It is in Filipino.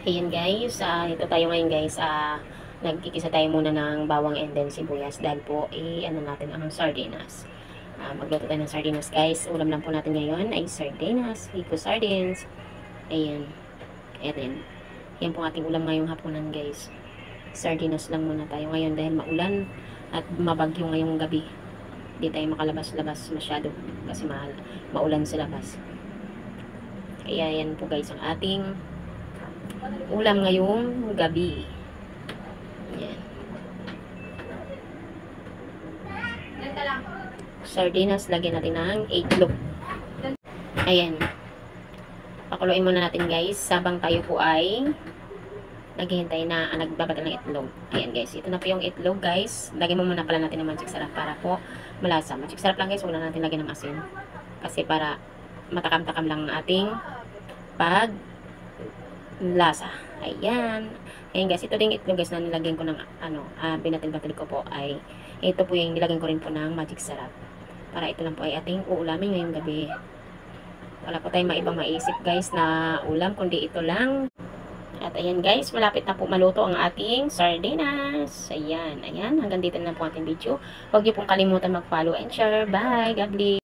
Ayan guys, ito tayo ngayon guys, nagkikisa tayo muna ng bawang and then sibuyas dahil po, ano natin ang sardinas. Magluto tayo ng sardinas guys. Ulam lang po natin ngayon ay sardinas, Rico sardines. Ayan, ayan. Yan po ating ulam ngayong hapunan guys. Sardinas lang muna tayo ngayon dahil maulan at mabagyo ngayong gabi. Hindi tayo makalabas-labas masyado kasi maulan sa labas. Kaya yan po guys ang ating ulam ngayong gabi. Yan. Sardinas, lagyan natin ng itlog. Ayan. Pakuluin muna natin guys. Sabang tayo po ay naghihintay na nagbabagal ng itlog. Ayan guys. Ito na po yung itlog guys. Lagyan mo muna pala natin ng magic sarap para po malasa. Magic sarap lang guys. Huwag na natin lagyan ng asin. Kasi para matakam-takam lang ang ating lasa. Ayan. Ayan guys, ito din itlog guys na nilagyan ko ng binatil-batil ko po ay ito po yung nilagyan ko rin po ng magic sarap. Para ito lang po ay ating uulamin ngayong gabi. Wala po tayong maibang maisip guys na ulam kundi ito lang. At ayan guys, malapit na po maluto ang ating sardinas. Ayan, ayan. Hanggang dito na po ating video. Huwag niyo pong kalimutan mag-follow and share. Bye. God bless.